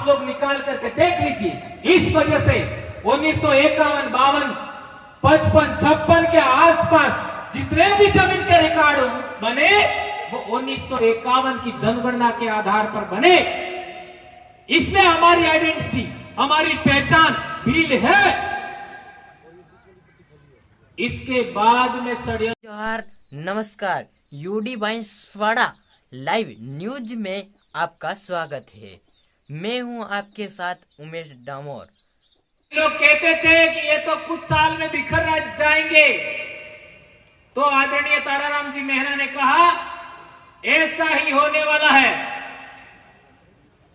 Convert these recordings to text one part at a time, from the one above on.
लोग निकाल करके देख लीजिए। इस वजह से 1951, 52, 55, 56 के आसपास जितने भी जमीन के रिकॉर्ड बने वो 1951 की जनगणना के आधार पर बने। इसलिए हमारी आइडेंटिटी, हमारी पहचान भील है। इसके बाद में षड्यंत्र। जोहार, नमस्कार। यूडी बांसवाड़ा लाइव न्यूज में आपका स्वागत है। मैं हूं आपके साथ उमेश डामोर। लोग कहते थे कि ये तो कुछ साल में बिखर जाएंगे, तो आदरणीय ताराराम जी मेहरा ने कहा ऐसा ही होने वाला है,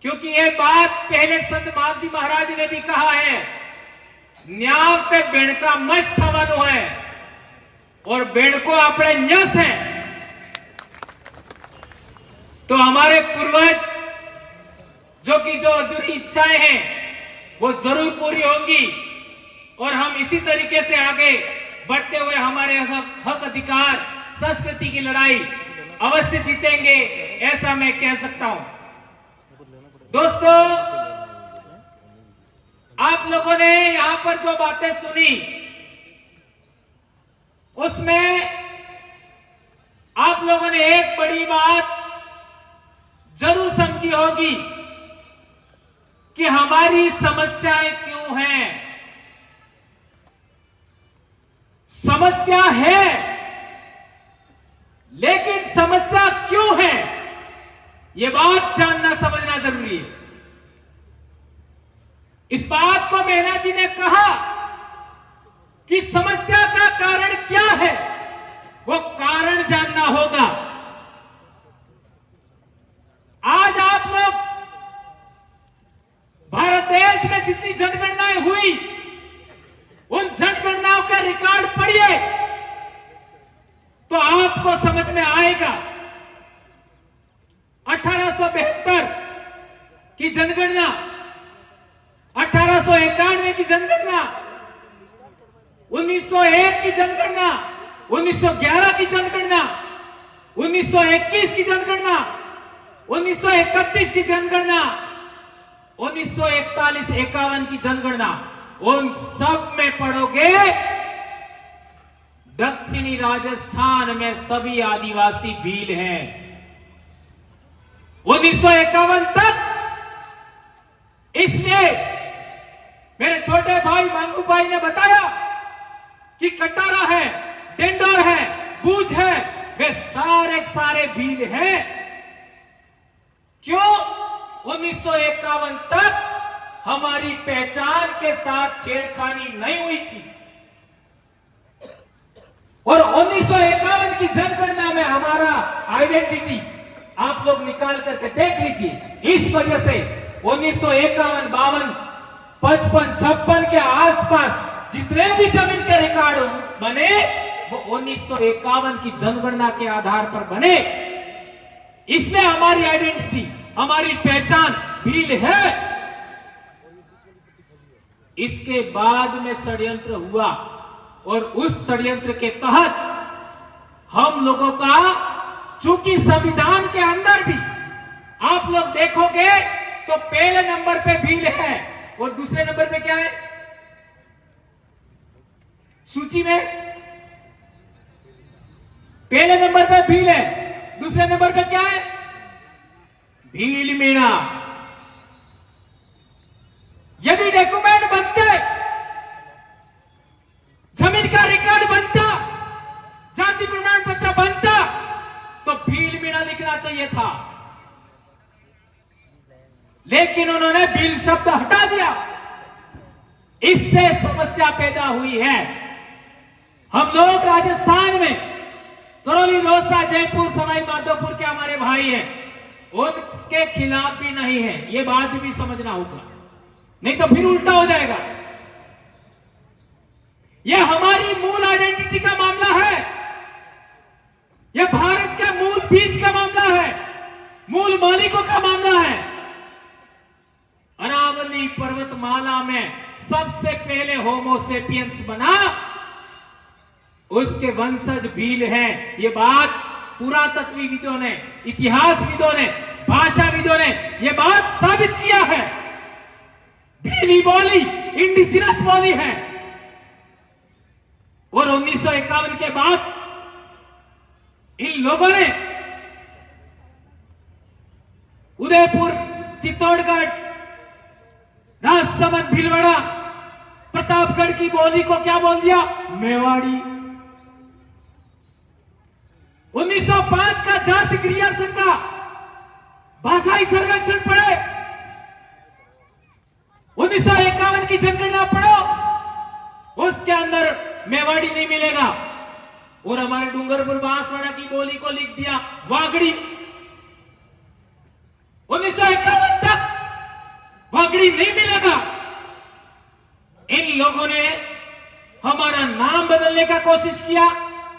क्योंकि ये बात पहले संत मावजी महाराज ने भी कहा है, न्याव ते बेणका मस्त थवानो है और बेणको अपने न्यस है। तो हमारे पूर्वज जो अधूरी इच्छाएं हैं वो जरूर पूरी होंगी और हम इसी तरीके से आगे बढ़ते हुए हमारे हक अधिकार, संस्कृति की लड़ाई अवश्य जीतेंगे, ऐसा मैं कह सकता हूं। दोस्तों, आप लोगों ने यहां पर जो बातें सुनी उसमें आप लोगों ने एक बड़ी बात जरूर समझी होगी कि हमारी समस्याएं क्यों हैं। समस्या है, लेकिन समस्या क्यों है यह बात जानना समझना जरूरी है। इस बात को मेहना जी ने कहा कि समस्या का कारण क्या है, वो कारण जानना होगा। आज आप लोग भारत देश में जितनी जनगणनाएं हुई उन जनगणनाओं का रिकॉर्ड पढ़िए तो आपको समझ में आएगा। 1872 की जनगणना, 1891 की जनगणना, 1901 की जनगणना, 1911 की जनगणना, 1921 की जनगणना, 1931 की जनगणना, 1941-51 की जनगणना, उन सब में पढ़ोगे दक्षिणी राजस्थान में सभी आदिवासी भील हैं। 1951 तक। इसलिए मेरे छोटे भाई मांगू भाई ने बताया कि कटारा है, डेंडोर है, बूझ है, वे सारे भील हैं। क्यों? 1951 तक हमारी पहचान के साथ छेड़खानी नहीं हुई थी और 1951 की जनगणना में हमारा आइडेंटिटी आप लोग निकाल करके देख लीजिए। इस वजह से 1951, 52, 55, 56 के आसपास जितने भी जमीन के रिकॉर्ड बने वो 1951 की जनगणना के आधार पर बने। इसलिए हमारी आइडेंटिटी, हमारी पहचान भील है। इसके बाद में षड्यंत्र हुआ और उस षड्यंत्र के तहत हम लोगों का, चूंकि संविधान के अंदर भी आप लोग देखोगे तो पहले नंबर पे भील है और दूसरे नंबर पे क्या है सूची में? पहले नंबर पे भील है, दूसरे नंबर पे क्या है? भील मीणा। यदि डॉक्यूमेंट बनते, जमीन का रिकॉर्ड बनता, जाति प्रमाण पत्र बनता तो भील मीणा लिखना चाहिए था, लेकिन उन्होंने भील शब्द हटा दिया। इससे समस्या पैदा हुई है। हम लोग राजस्थान में करौली, रोहसा, जयपुर, सवाई माधोपुर के हमारे भाई हैं, उसके खिलाफ भी नहीं है, ये बात भी समझना होगा, नहीं तो फिर उल्टा हो जाएगा। यह हमारी मूल आइडेंटिटी का मामला है, यह भारत के मूल बीज का मामला है, मूल मालिकों का मामला है। अरावली पर्वतमाला में सबसे पहले होमोसेपियंस बना, उसके वंशज भील हैं। ये बात पुरातत्वविदों ने, इतिहासविदों ने, भाषाविदों ने यह बात साबित किया है। बोली इंडिजिनस बोली है। और 1951 के बाद इन लोगों ने उदयपुर, चित्तौड़गढ़, राजसमंद, भीलवाड़ा, प्रतापगढ़ की बोली को क्या बोल दिया? मेवाड़ी। 1905 का जाति क्रियासन का भाषाई सर्वेक्षण पढ़े, 1951 की जनगणना पढ़ो, उसके अंदर मेवाड़ी नहीं मिलेगा। और हमारे डूंगरपुर बांसवाड़ा की बोली को लिख दिया वागड़ी। 1951 तक वागड़ी नहीं मिलेगा। इन लोगों ने हमारा नाम बदलने का कोशिश किया,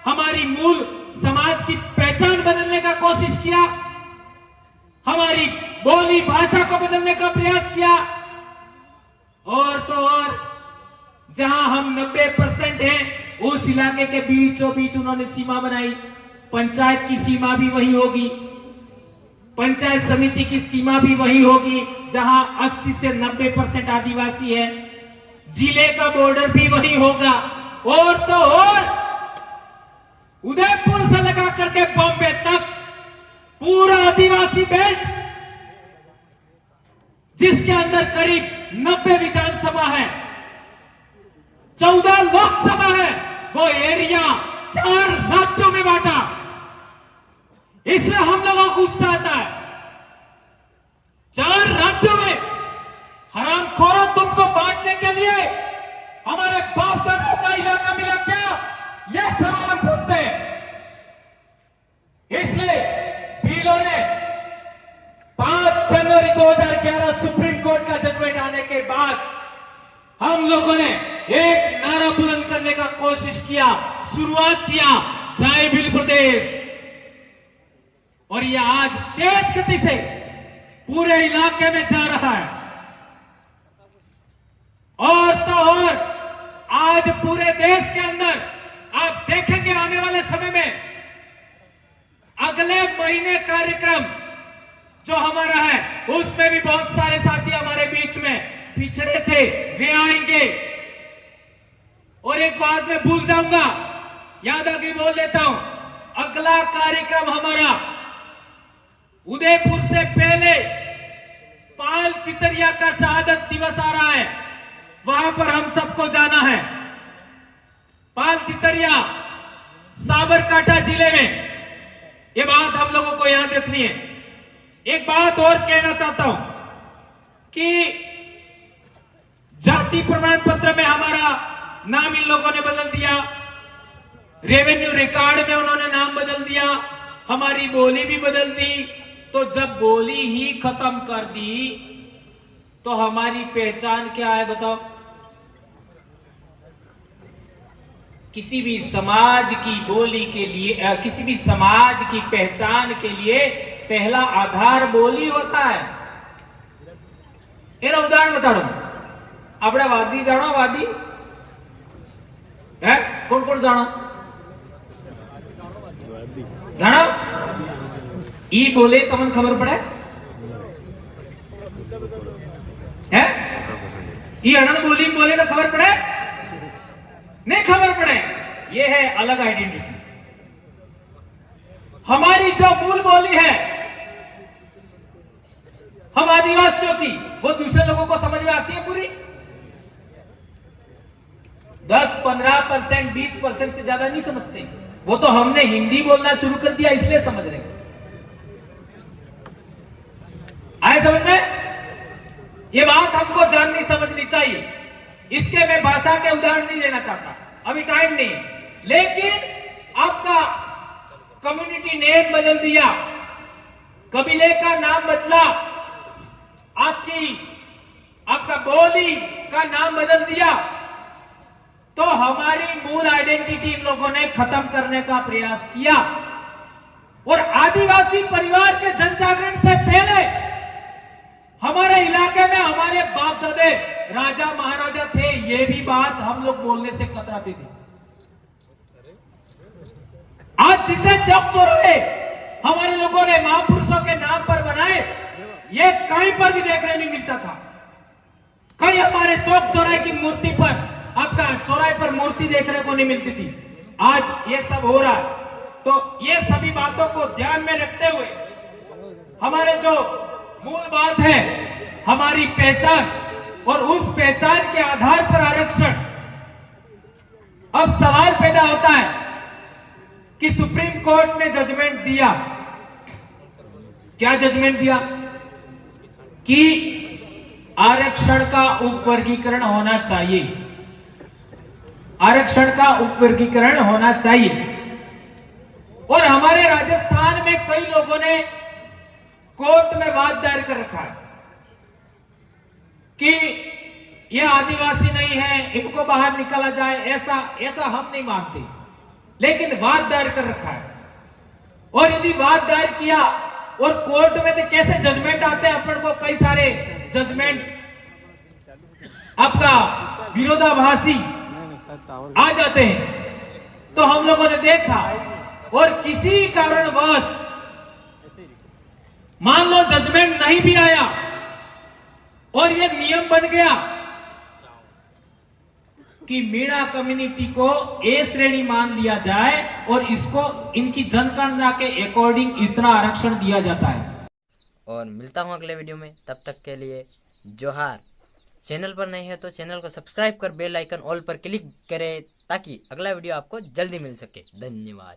हमारी मूल समाज की पहचान बदलने का कोशिश किया, हमारी बोली भाषा को बदलने का प्रयास किया। और तो और जहां हम 90% हैं, उस इलाके के बीचों बीच उन्होंने सीमा बनाई। पंचायत की सीमा भी वही होगी, पंचायत समिति की सीमा भी वही होगी जहां 80 से 90% आदिवासी है। जिले का बॉर्डर भी वही होगा। और तो और उदयपुर से लगा करके बॉम्बे तक पूरा आदिवासी बेल्ट, जिसके अंदर करीब 90 विधानसभा है, 14 लोकसभा है, वो एरिया 4 राज्यों में बांटा। इसलिए हम लोगों को गुस्सा आता है। 4 राज्यों में हरामखोरों, तुमको बांटने के लिए हमारे बाप दादा का इलाका मिला क्या? यह सवाल पूछते हैं। इसलिए भीलों ने 5 जनवरी 2011 सुप्रीम कोर्ट का जजमेंट आने के बाद हम लोगों ने एक नारा बुलंद करने का कोशिश किया, शुरुआत किया, जय भील प्रदेश। और यह आज तेज गति से पूरे इलाके में जा रहा है। और तो और आज पूरे देश के अंदर आप देखेंगे आने वाले समय में, अगले महीने कार्यक्रम जो हमारा है, उसमें भी बहुत सारे साथी हमारे बीच में पिछड़े थे, वे आएंगे। और एक बात मैं भूल जाऊंगा, याद आके बोल देता हूं, अगला कार्यक्रम हमारा उदयपुर से पहले पाल चितरिया का शहादत दिवस आ रहा है, वहां पर हम सबको जाना है। पाल चितरिया साबरकांठा जिले में, ये बात हम लोगों को याद रखनी है। एक बात और कहना चाहता हूं कि जाति प्रमाण पत्र में हमारा नाम इन लोगों ने बदल दिया, रेवेन्यू रिकॉर्ड में उन्होंने नाम बदल दिया, हमारी बोली भी बदल दी। तो जब बोली ही खत्म कर दी तो हमारी पहचान क्या है बताओ? किसी भी समाज की बोली के लिए, किसी भी समाज की पहचान के लिए पहला आधार बोली होता है। एना उदाहरण बता रहा हूं। अपने वादी जानो, वादी है कौन कौन जानो? जानो ई बोले तमन खबर पड़े है? ई अनन बोली बोले तो खबर पड़े? नहीं खबर पड़े। ये है अलग आइडेंटिटी। हमारी जो मूल बोली है हम आदिवासियों की, वो दूसरे लोगों को समझ में आती है पूरी? 10, 15%, 20% से ज्यादा नहीं समझते। वो तो हमने हिंदी बोलना शुरू कर दिया इसलिए समझ रहे। आए समझ में? ये बात हमको जाननी समझनी चाहिए। इसके मैं भाषा के उदाहरण नहीं लेना चाहता, अभी टाइम नहीं है। लेकिन आपका कम्युनिटी नेम बदल दिया, कबीले का नाम बदला, आपका बोली का नाम बदल दिया, तो हमारी मूल आइडेंटिटी इन लोगों ने खत्म करने का प्रयास किया। और आदिवासी परिवार के जन जागरण से पहले हमारे इलाके में हमारे बाप दादे राजा महाराजा थे, ये भी बात हम लोग बोलने से कतराते थे। आज जितने चौक चौराहे हमारे लोगों ने महापुरुषों के नाम पर बनाए, ये कहीं पर भी देखने नहीं मिलता था। कई हमारे है कि मूर्ति पर आपका चौराहे पर मूर्ति देखने को नहीं मिलती थी, आज ये सब हो रहा है। तो ये सभी बातों को ध्यान में रखते हुए हमारे जो मूल बात है हमारी पहचान, और उस पहचान के आधार पर आरक्षण। अब सवाल पैदा होता है कि सुप्रीम कोर्ट ने जजमेंट दिया, क्या जजमेंट दिया कि आरक्षण का उपवर्गीकरण होना चाहिए, आरक्षण का उपवर्गीकरण होना चाहिए। और हमारे राजस्थान में कई लोगों ने कोर्ट में वाद दायर कर रखा है कि ये आदिवासी नहीं है, इनको बाहर निकाला जाए, ऐसा हम नहीं मानते, लेकिन वाद दायर कर रखा है। और यदि वाद दायर किया और कोर्ट में तो कैसे जजमेंट आते हैं, अपन को कई सारे जजमेंट आपका विरोधाभासी आ जाते हैं। तो हम लोगों ने देखा, और किसी कारणवश मान लो जजमेंट नहीं भी आया और ये नियम बन गया कि मीणा कम्युनिटी को ए श्रेणी मान लिया जाए और इसको इनकी जनगणना के अकॉर्डिंग इतना आरक्षण दिया जाता है। और मिलता हूं अगले वीडियो में, तब तक के लिए जोहार। चैनल पर नहीं है तो चैनल को सब्सक्राइब कर बेल आइकन ऑल पर क्लिक करें ताकि अगला वीडियो आपको जल्दी मिल सके। धन्यवाद।